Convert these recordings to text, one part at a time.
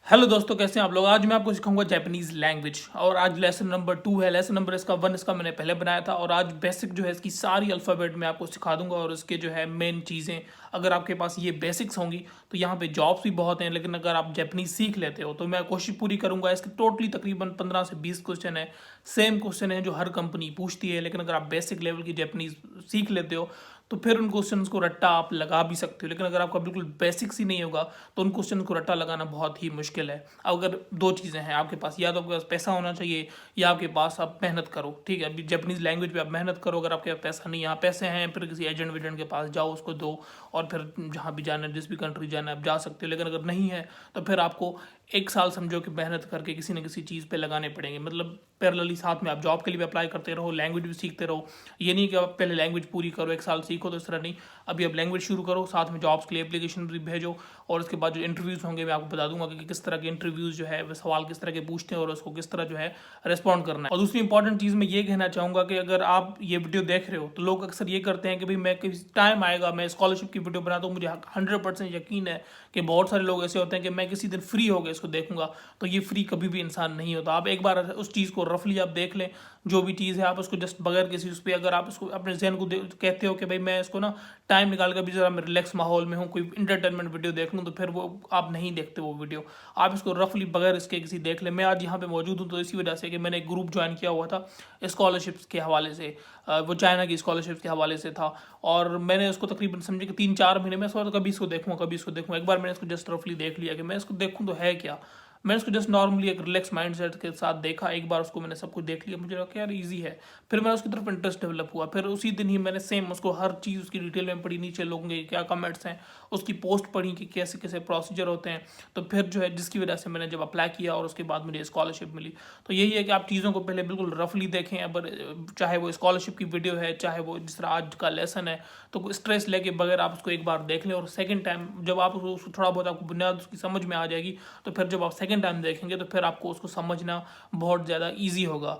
Hello दोस्तों, कैसे हैं आप लोग। आज मैं आपको सिखाऊंगा जापानीज लैंग्वेज और आज लेसन नंबर 2 है। लेसन नंबर इसका 1 इसका मैंने पहले बनाया था और आज बेसिक जो है इसकी सारी अल्फ़ाबेट मैं आपको सिखा दूंगा और इसके जो है मेन चीज़ें अगर आपके पास ये बेसिक्स होंगी तो यहाँ पे जॉब्स भी बहुत हैं। लेकिन अगर आप जापानीज सीख लेते हो तो मैं कोशिश पूरी करूंगा। इसके टोटली तकरीबन 15 से 20 क्वेश्चन है, सेम क्वेश्चन है जो हर कंपनी पूछती है। लेकिन अगर आप बेसिक लेवल की जापानीज सीख लेते हो तो फिर उन क्वेश्चंस को रट्टा आप लगा भी सकते हो। लेकिन अगर आपका बिल्कुल बेसिक्स ही नहीं होगा तो उन क्वेश्चन को रट्टा लगाना बहुत ही मुश्किल है। अगर दो चीज़ें हैं आपके पास, या तो आपके पास पैसा होना चाहिए या आपके पास आप मेहनत करो। ठीक है, अभी जापानीज लैंग्वेज पे आप मेहनत करो। अगर आपके पास पैसा नहीं, यहाँ पैसे हैं फिर किसी एजेंट वेजेंट के पास जाओ, उसको दो और फिर जहाँ भी जाना है, जिस भी कंट्री जाना है आप जा सकते हो। लेकिन अगर नहीं है तो फिर आपको 1 साल समझो कि मेहनत करके किसी न किसी चीज़ पे लगाने पड़ेंगे। मतलब पैरेलली साथ में आप जॉब के लिए भी अप्लाई करते रहो, लैंग्वेज भी सीखते रहो। ये नहीं कि आप पहले लैंग्वेज पूरी करो 1 साल सीखो, तो इस तरह नहीं। अभी आप लैंग्वेज शुरू करो, साथ में जॉब्स के लिए एप्लीकेशन भी भेजो और उसके बाद जो इंटरव्यूज़ होंगे मैं आपको बता दूंगा कि किस तरह के इंटरव्यूज़ जो है वो सवाल किस तरह के पूछते हैं और उसको किस तरह जो है रिस्पॉन्ड करना है। और दूसरी इंपॉर्टेंट चीज़ मैं ये कहना चाहूँगा कि अगर आप ये वीडियो देख रहे हो तो लोग अक्सर ये करते हैं कि भाई मैं किसी टाइम आएगा मैं स्कॉलरशिप की वीडियो बनाता हूँ, मुझे 100% यकीन है कि बहुत सारे लोग ऐसे होते हैं कि मैं किसी दिन फ्री हो गए इसको देखूंगा। तो ये फ्री कभी भी इंसान नहीं होता। आप एक बार उस चीज़ को रफली आप देख लें, जो भी चीज़ है आप उसको जस्ट बगैर किसी उस पर, अगर आप उसको अपने जहन को कहते हो कि भाई मैं इसको ना टाइम निकाल कर भी ज़रा मैं रिलैक्स माहौल में हूँ, कोई इंटरटेनमेंट वीडियो देख लूँ, तो फिर वो आप नहीं देखते वो वीडियो। आप इसको रफली बगैर इसके किसी देख लें। मैं आज यहाँ पे मौजूद हूँ तो इसी वजह से कि मैंने एक ग्रुप ज्वाइन किया हुआ था स्कॉलरशिप्स के हवाले से। वो चाइना की स्कॉलरशिप के हवाले से था और मैंने उसको तकरीबन समझे कि 3-4 महीने में सोचा कभी इसको देखूँ कभी इसको देखूँ। एक बार मैंने इसको जस्ट रफली देख लिया कि मैं इसको देखूँ तो है क्या। मैंने उसको जस्ट नॉर्मली एक रिलैक्स माइंड सेट के साथ देखा। एक बार उसको मैंने सब कुछ देख लिया, मुझे लगा यार इजी है। फिर मेरा उसकी तरफ इंटरेस्ट डेवलप हुआ। फिर उसी दिन ही मैंने सेम उसको हर चीज़ उसकी डिटेल में पढ़ी, नीचे लोगों के क्या कमेंट्स हैं, उसकी पोस्ट पढ़ी कि कैसे कैसे प्रोसीजर होते हैं। तो फिर जो है जिसकी वजह से मैंने जब अप्लाई किया और उसके बाद मुझे स्कॉलरशिप मिली। तो यही है कि आप चीज़ों को पहले बिल्कुल रफली देखें। अगर चाहे वो स्कॉलरशिप की वीडियो है, चाहे वो जिस तरह आज का लेसन है, तो स्ट्रेस लेके बगैर आप उसको एक बार देख लें और सेकंड टाइम जब आप उसको थोड़ा बहुत आपको बुनियाद उसकी समझ में आ जाएगी तो फिर जब आप सेकंड टाइम देखेंगे तो फिर आपको उसको समझना बहुत ज़्यादा ईजी होगा।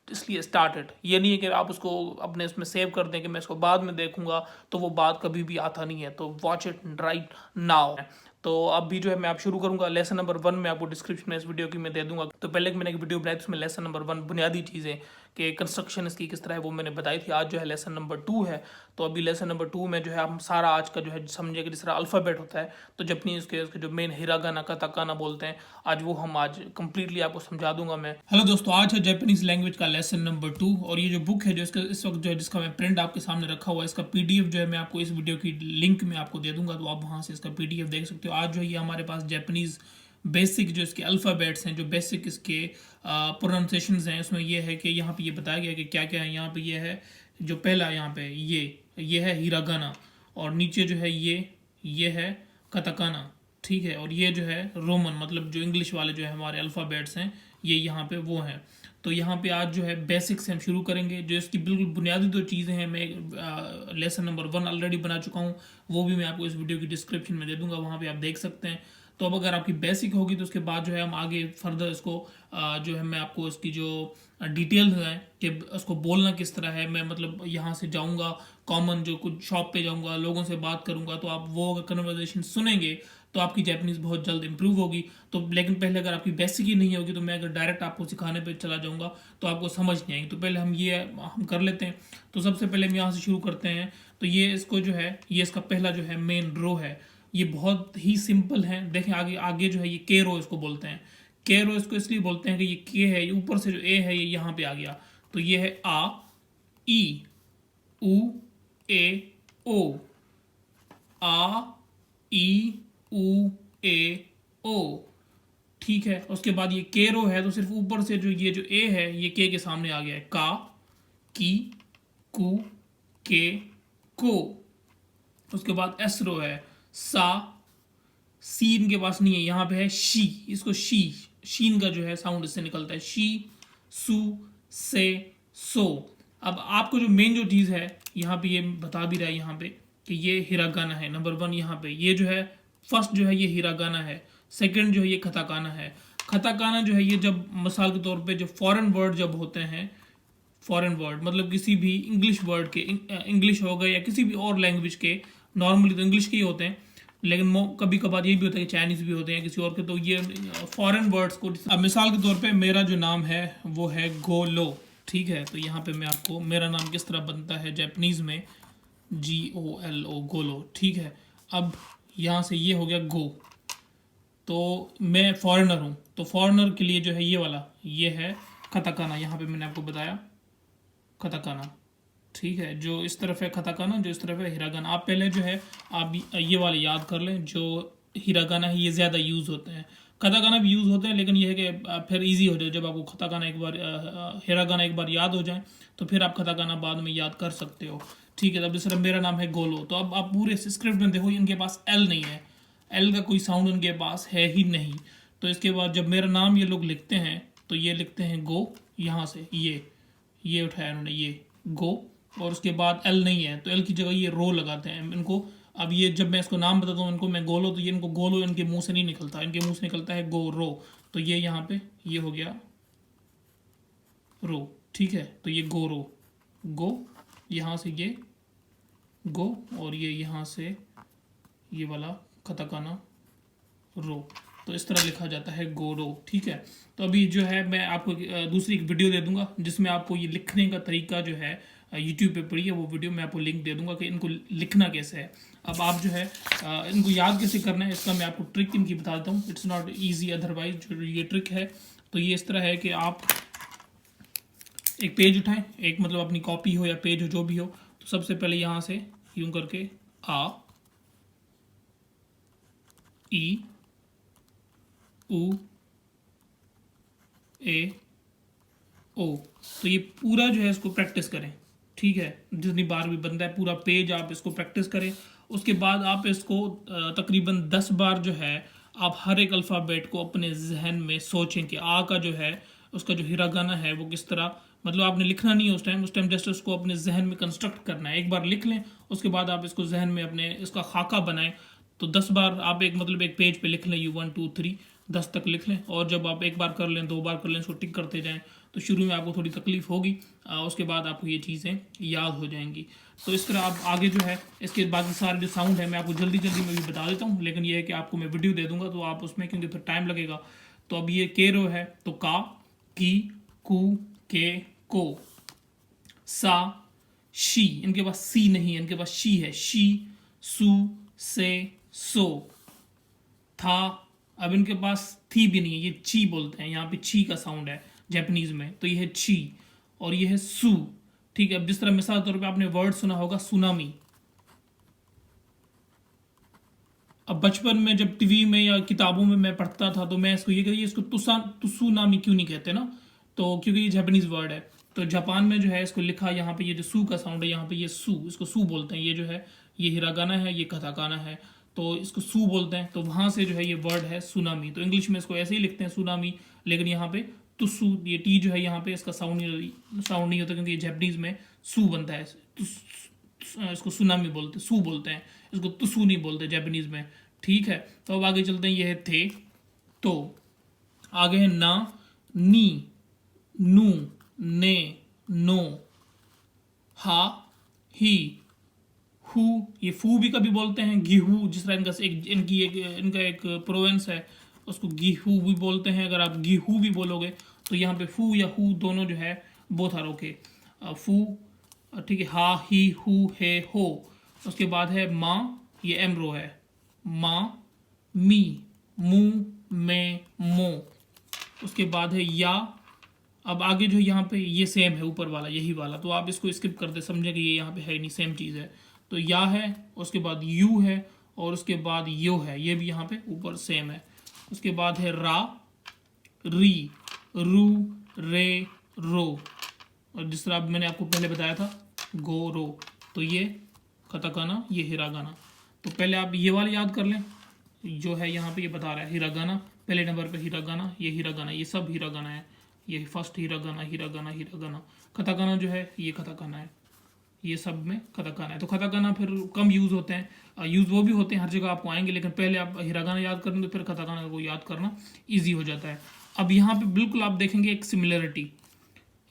इसलिए स्टार्टेड ये नहीं है कि आप उसको अपने इसमें सेव कर दें कि मैं इसको बाद में देखूंगा, तो वो बात कभी भी आता नहीं है। तो वॉच इट राइट नाउ। तो अब भी जो है मैं आप शुरू करूंगा। लेसन नंबर 1 में आपको डिस्क्रिप्शन में इस वीडियो की मैं दे दूंगा। तो पहले मैंने एक वीडियो बनाई थी उसमें लेसन नंबर 1 बुनियादी चीज़ें कि कंस्ट्रक्शन इसकी किस तरह है वो मैंने बताई थी। आज जो है लेसन नंबर 2 है। तो अभी लेसन नंबर 2 में जो है हम सारा आज का जो है समझे कि जिस तरह अल्फ़ाबेट होता है तो जापानीज के उसके जो मेन हिरागाना काताकाना बोलते हैं, आज वो हम आज कंप्लीटली आपको समझा दूंगा मैं। हेलो दोस्तों, आज है जापानीज लैंग्वेज का लेसन नंबर 2 और ये जो बुक है जो इसका इस वक्त जो है जिसका मैं प्रिंट आपके सामने रखा हुआ है, इसका पीडीएफ जो है मैं आपको इस वीडियो की लिंक में आपको दे दूंगा, तो आप वहाँ से इसका पीडीएफ देख सकते हो। आज जो है ये हमारे पास जापानीज बेसिक जो इसके अल्फ़ाबेट्स हैं, जो बेसिक इसके प्रोनाउंसिएशंस हैं, उसमें ये है कि यहाँ पे ये बताया गया कि क्या क्या है। यहाँ पे ये है जो पहला, यहाँ पे ये है हिरागाना और नीचे जो है ये है कताकाना। ठीक है, और ये जो है रोमन, मतलब जो इंग्लिश वाले जो है हमारे अल्फ़ाबेट्स हैं ये यहाँ पे वो हैं। तो यहाँ पे आज जो है बेसिक से हम शुरू करेंगे। जो इसकी बिल्कुल बुनियादी दो चीज़ें हैं, मैं लेसन नंबर 1 ऑलरेडी बना चुका हूँ, वो भी मैं आपको इस वीडियो की डिस्क्रिप्शन में दे दूंगा, वहाँ पे आप देख सकते हैं। तो अब अगर आपकी बेसिक होगी तो उसके बाद जो है हम आगे फर्दर इसको जो है मैं आपको इसकी जो डिटेल्स हैं कि उसको बोलना किस तरह है, मैं मतलब यहाँ से जाऊँगा कॉमन जो कुछ शॉप पे जाऊँगा, लोगों से बात करूँगा, तो आप वो अगर कन्वर्सेशन सुनेंगे तो आपकी जापानीज़ बहुत जल्द इंप्रूव होगी। तो लेकिन पहले अगर आपकी बेसिक ही नहीं होगी तो मैं अगर डायरेक्ट आपको सिखाने पे चला जाऊँगा तो आपको समझ नहीं आएगी। तो पहले हम कर लेते हैं। तो सबसे पहले हम यहाँ से शुरू करते हैं। तो ये इसको जो है ये इसका पहला जो है मेन रो है, ये बहुत ही सिंपल है। देखें आगे आगे जो है ये के रो इसको बोलते हैं। के रो इसको इसलिए बोलते हैं कि ये के है, ये ऊपर से जो ए है ये यहाँ पे आ गया। तो ये है आ ई उ ए ओ, आ ई उ ए ओ। ठीक है, उसके बाद ये के रो है तो सिर्फ ऊपर से जो ये जो ए है ये के सामने आ गया है। का की कु के को। उसके बाद एस रो है सा, सी इनके पास नहीं है, यहाँ पे है शी, इसको शीन का जो है साउंड इससे निकलता है। शी सु से सो। अब आपको जो मेन जो चीज़ है यहाँ पे ये बता भी रहा है यहाँ पे कि ये हिरागाना है नंबर 1। यहाँ पे ये जो है फर्स्ट जो है ये हिरागाना है, सेकंड जो है ये खताकाना है। खताकाना जो है ये जब मिसाल के तौर पे जो फॉरेन वर्ड जब होते हैं, फॉरेन वर्ड मतलब किसी भी इंग्लिश वर्ड के, इंग्लिश हो गए या किसी भी और लैंग्वेज के, नॉर्मली तो इंग्लिश के ही होते हैं, लेकिन कभी कभार ये भी होता है कि चाइनीज़ भी होते हैं किसी और के, तो ये फॉरेन वर्ड्स को, अब मिसाल के तौर पे मेरा जो नाम है वो है गोलो, ठीक है। तो यहाँ पे मैं आपको मेरा नाम किस तरह बनता है जापानीज़ में, GOLO, गोलो, ठीक है। अब यहाँ से ये हो गया गो, तो मैं फॉरेनर हूँ, तो फॉरेनर के लिए जो है ये वाला ये है कताकाना, यहाँ पे मैंने आपको बताया कताकाना, ठीक है। जो इस तरफ है कताकाना, जो इस तरफ है हिरागाना। आप पहले जो है आप ये वाले याद कर लें, जो हिरागाना है ये ज़्यादा यूज़ होते हैं, कताकाना भी यूज़ होते हैं, लेकिन ये है कि फिर इजी हो जाए, जब आपको कताकाना एक बार हिरागाना एक बार याद हो जाए तो फिर आप कताकाना बाद में याद कर सकते हो, ठीक है। तब जिस तरह मेरा नाम है गोलो, तो अब आप पूरे स्क्रिप्ट में देखो इनके पास एल नहीं है, एल का कोई साउंड उनके पास है ही नहीं। तो इसके बाद जब मेरा नाम ये लोग लिखते हैं तो ये लिखते हैं गो, यहाँ से ये उठाया उन्होंने, ये गो, और उसके बाद एल नहीं है तो एल की जगह ये रो लगाते हैं इनको। अब ये जब मैं इसको नाम बताता हूँ इनको मैं गोलो, तो ये इनको गोलो इनके मुंह से नहीं निकलता, इनके मुंह से निकलता है गो रो, तो ये यहाँ पे ये हो गया रो, ठीक है। तो ये गो रो, गो, यहाँ से ये गो, और ये यहाँ से ये वाला कताकाना रो, तो इस तरह लिखा जाता है गोरो, ठीक है। तो अभी जो है मैं आपको दूसरी एक वीडियो दे दूंगा जिसमें आपको ये लिखने का तरीका जो है यूट्यूब पे पड़ी है, वो वीडियो मैं आपको लिंक दे दूंगा कि इनको लिखना कैसे है। अब आप जो है इनको याद कैसे करना है इसका मैं आपको ट्रिक इनकी बता देता हूँ। इट्स नॉट ईजी अदरवाइज, जो ये ट्रिक है तो ये इस तरह है कि आप एक पेज उठाएं, एक मतलब अपनी कॉपी हो या पेज हो जो भी हो, तो सबसे पहले यहाँ से यूं करके आ ई उ ए ओ, तो ये पूरा जो है इसको प्रैक्टिस करें, ठीक है। जितनी बार भी बनता है पूरा पेज आप इसको प्रैक्टिस करें। उसके बाद आप इसको तकरीबन 10 बार जो है आप हर एक अल्फ़ाबेट को अपने जहन में सोचें कि आ का जो है उसका जो हिरागाना है वो किस तरह, मतलब आपने लिखना नहीं है उस टाइम जस्ट उसको अपने जहन में कंस्ट्रक्ट करना है। एक बार लिख लें, उसके बाद आप इसको जहन में अपने इसका खाका बनाएं। तो 10 बार आप एक मतलब एक पेज पे लिख लें, 1 2 3 10 तक लिख लें, और जब आप एक बार कर लें, 2 बार कर लें, इसको टिक करते जाएं, तो शुरू में आपको थोड़ी तकलीफ होगी, उसके बाद आपको ये चीज़ें याद हो जाएंगी। तो इस तरह आप आगे जो है इसके बाकी सारे जो साउंड है मैं आपको जल्दी जल्दी में भी बता देता हूँ, लेकिन ये है कि आपको मैं वीडियो दे दूंगा तो आप उसमें, क्योंकि फिर टाइम लगेगा। तो अब ये के रो है, तो का, की, कु, के, को, सा, शी, इनके पास सी नहीं है, इनके पास शी है, शी, सु, से, सो, था, अब इनके पास थी भी नहीं है, ये ची बोलते हैं, यहाँ पे ची का साउंड है जापानीज में, तो ये है ची, और ये है सु, ठीक है। अब जिस तरह मिसाल तौर पे आपने वर्ड सुना होगा सुनामी, अब बचपन में जब टीवी में या किताबों में मैं पढ़ता था तो मैं इसको ये कहिए इसको तुसुनामी क्यों नहीं कहते ना, तो क्योंकि ये जापानीज वर्ड है। तो जापान में जो है इसको लिखा यहाँ पे ये जो सू का साउंड है यहाँ पे ये सू, इसको सू बोलते हैं, ये जो है ये हिरागाना है, ये कथाकाना है, तो इसको सू बोलते हैं। तो वहाँ से जो है ये वर्ड है सुनामी, तो इंग्लिश में इसको ऐसे ही लिखते हैं सुनामी, लेकिन यहाँ पे तुसु, ये टी जो है यहाँ पे इसका साउंड नहीं होता, क्योंकि ये जापानीज में सू बनता है, इसको सुनामी बोलते, सू बोलते हैं, इसको तुसु नहीं बोलते जापानीज में, ठीक है। तो अब आगे चलते हैं, ये है थे, तो आगे है ना, नी, नू, ने, नो, हा, ही, हु, ये फू भी कभी बोलते हैं, गेहूं, जिस तरह इनका एक प्रोवेंस है उसको गेहूं भी बोलते हैं। अगर आप गेहूं भी बोलोगे तो यहाँ पे फू या हु दोनों जो है बोथ आर ओके, फू, ठीक है, हा, ही, हु, हे, हो। उसके बाद है माँ, ये एमरो है, माँ, मी, मु, में, मो। उसके बाद है या, अब आगे जो यहाँ पे ये सेम है ऊपर वाला, यही वाला, तो आप इसको स्किप कर दे, समझे कि ये यहाँ पे है नहीं, सेम चीज़ है। तो या है, उसके बाद यू है, और उसके बाद यो है, ये भी यहाँ पे ऊपर सेम है। उसके बाद है रा, री, रू, रे, रो, और जिस तरह मैंने आपको पहले बताया था गो रो, तो ये कताकाना, ये हिरागाना। तो पहले आप ये वाला याद कर लें, जो है यहाँ पे ये बता रहा है हिरागाना, पहले नंबर पे हिरागाना, ये हिरागाना, ये सब हिरागाना है, ये फर्स्ट हिरागाना, हिरागाना, हिरागाना। कताकाना जो है ये कताकाना है, ये सब में कताकाना है। तो कताकाना फिर कम यूज़ होते हैं, यूज़ वो भी होते हैं, हर जगह आपको आएंगे, लेकिन पहले आप हिरागाना याद करेंगे फिर कताकाना को याद करना ईजी हो जाता है। अब यहाँ पे बिल्कुल आप देखेंगे एक सिमिलरिटी,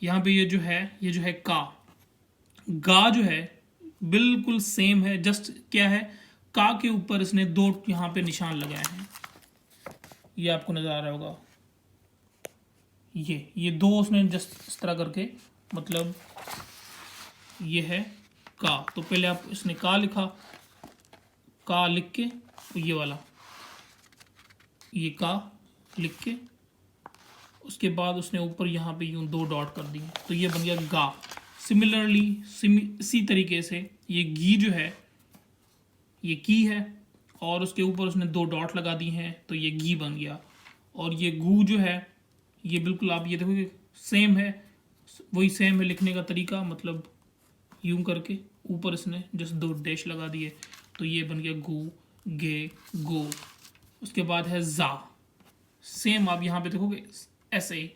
यहाँ पे ये जो है का, गा जो है बिल्कुल सेम है, जस्ट क्या है का के ऊपर इसने 2 यहाँ पे निशान लगाए हैं, ये आपको नजर आ रहा होगा, ये 2 उसने जस्ट इस तरह करके, मतलब ये है का। तो पहले आप इसने का लिखा, का लिख के ये वाला, ये का लिख के उसके बाद उसने ऊपर यहाँ पे यूं 2 डॉट कर दिए, तो ये बन गया गा। सिमिलरली इसी तरीके से ये गी जो है ये की है, और उसके ऊपर उसने 2 डॉट लगा दी हैं, तो ये गी बन गया। और ये गू जो है ये बिल्कुल आप ये देखोगे सेम है, वही सेम है लिखने का तरीका, मतलब यूं करके ऊपर इसने जस्ट 2 डैश लगा दिए, तो ये बन गया गू, गे, गो। उसके बाद है जा, सेम आप यहाँ पे देखोगे ऐसे ही,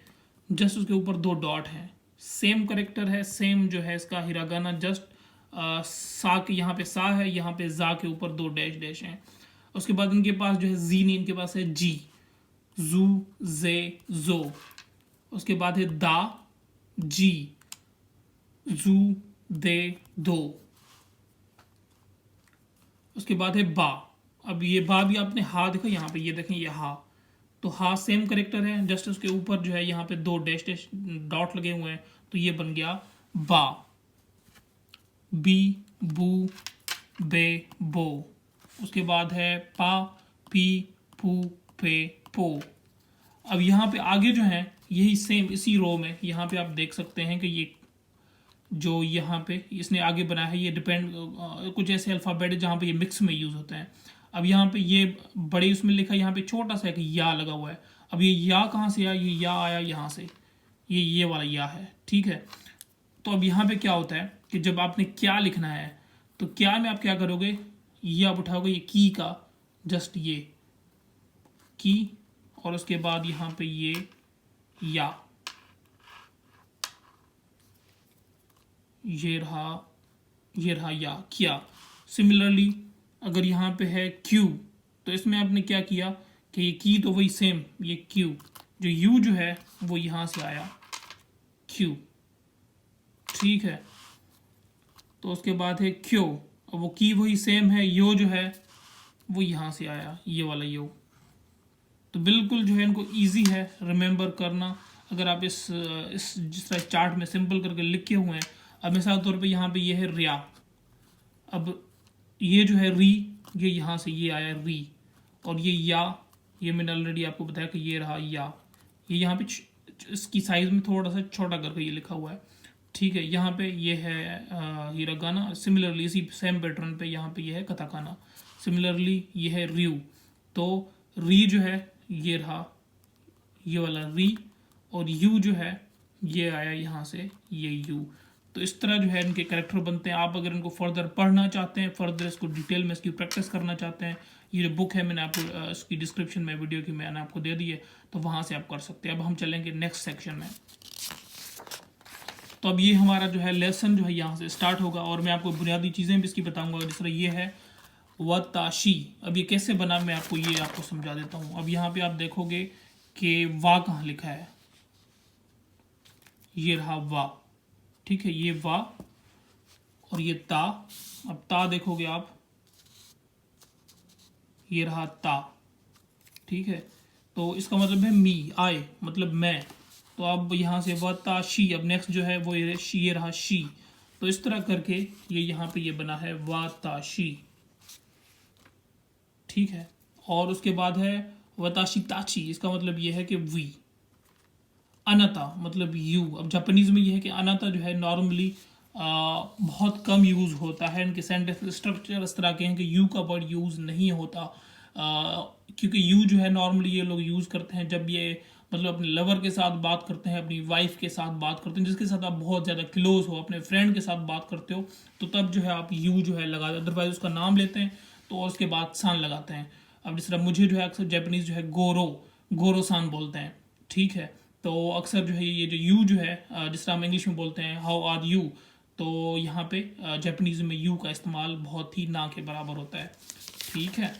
जस्ट उसके ऊपर 2 डॉट हैं, सेम करेक्टर है, सेम जो है इसका हिरागाना, जस्ट सा के यहाँ पे सा है, यहाँ पे जा के ऊपर 2 डैश डैश हैं। उसके बाद इनके पास जो है जी नहीं, इनके पास है जी, जू, जे, जो। उसके बाद है दा, जी, जू, दे, दो। उसके बाद है बा। अब ये बा भी आपने हा देखो यहाँ पे, ये देखें ये हा, तो हा सेम करेक्टर है, जस्ट उसके ऊपर जो है यहाँ पे 2 डैश डैश डॉट लगे हुए हैं, तो ये बन गया बा। बी, बू, बे, बो। उसके बाद है पा, पी, पू, पे, पो। अब यहाँ पे आगे जो है यही सेम इसी रो में यहाँ पे आप देख सकते हैं कि ये जो यहाँ पे इसने आगे बनाया है, ये डिपेंड कुछ ऐसे अल्फ़ाबेट है जहाँ पे ये मिक्स में यूज़ होते हैं। अब यहाँ पे ये बड़े उसमें लिखा, यहाँ पे छोटा सा एक या लगा हुआ है। अब ये या कहाँ से आया, ये या आया यहाँ से, ये वाला या है, ठीक है। तो अब यहाँ पे क्या होता है कि जब आपने क्या लिखना है, तो क्या में आप क्या करोगे, ये आप उठाओगे ये की का, जस्ट ये की, और उसके बाद यहाँ पे ये या, ये रहा या, क्या। सिमिलरली अगर यहाँ पे है क्यू, तो इसमें आपने क्या किया कि ये की तो वही सेम, ये क्यू, जो यू जो है वो यहाँ से आया क्यू, ठीक है। तो उसके बाद है क्यो, और वो की वही सेम है, यो जो है वो यहाँ से आया, ये वाला यो। तो बिल्कुल जो है इनको इजी है रिमेंबर करना, अगर आप इस जिस तरह चार्ट में सिंपल करके लिखे हुए हैं। अब मिसाल तौर पे यहाँ पे ये है रिया, अब ये जो है री, ये यहाँ से ये आया री, और ये या, ये मैंने ऑलरेडी आपको बताया कि ये रहा या, ये यहाँ पे इसकी साइज में थोड़ा सा छोटा करके ये लिखा हुआ है, ठीक है। यहाँ पे ये है हिरागाना। सिमिलरली इसी सेम पैटर्न पे यहाँ पे ये है कथाकाना। सिमिलरली ये है रियू, तो री जो है ये रहा ये वाला री, और यू जो है ये आया यहाँ से ये यू। तो इस तरह जो है इनके कैरेक्टर बनते हैं। आप अगर इनको फर्दर पढ़ना चाहते हैं, फर्दर इसको डिटेल में इसकी प्रैक्टिस करना चाहते हैं, ये जो बुक है मैंने आपको इसकी डिस्क्रिप्शन में वीडियो की मैंने आपको दे दी है, तो वहाँ से आप कर सकते हैं। अब हम चलेंगे नेक्स्ट सेक्शन में। तो अब ये हमारा जो है लेसन जो है यहाँ से स्टार्ट होगा, और मैं आपको बुनियादी चीज़ें भी इसकी बताऊँगा। जिस तरह ये है वताशी, अब ये कैसे बना मैं आपको समझा देता हूँ। अब यहाँ पे आप देखोगे कि वा कहाँ लिखा है, ये रहा वा, ठीक है, ये वा, और ये ता। अब ता देखोगे आप, ये रहा ता, ठीक है। तो इसका मतलब है मी, आए, मतलब मैं। तो अब यहाँ से वताशी, अब नेक्स्ट जो है वो ये रहा शी। तो इस तरह करके ये यहाँ पे ये बना है वताशी, ठीक है। और उसके बाद है वताशी ताची, इसका मतलब ये है कि वी। अनाता मतलब यू। अब जापानीज में ये है कि अनाता जो है नॉर्मली बहुत कम यूज़ होता है। इनके सेंटेंस स्ट्रक्चर इस तरह के हैं कि यू का वर्ड यूज़ नहीं होता, क्योंकि यू जो है नॉर्मली ये लोग यूज़ करते हैं जब ये मतलब अपने लवर के साथ बात करते हैं, अपनी वाइफ के साथ बात करते हैं, जिसके साथ आप बहुत ज़्यादा क्लोज हो, अपने फ्रेंड के साथ बात करते हो, तो तब जो है आप यू जो है लगाते, अदरवाइज उसका नाम लेते हैं तो और उसके बाद सान लगाते हैं। अब जिस तरह मुझे जो है अक्सर जापानीज जो है गोरो सान बोलते हैं, ठीक है। तो अक्सर जो है ये जो यू जो है जिस तरह हम इंग्लिश में बोलते हैं हाउ आर यू, तो यहाँ पे जापानीज में यू का इस्तेमाल बहुत ही ना के बराबर होता है, ठीक है।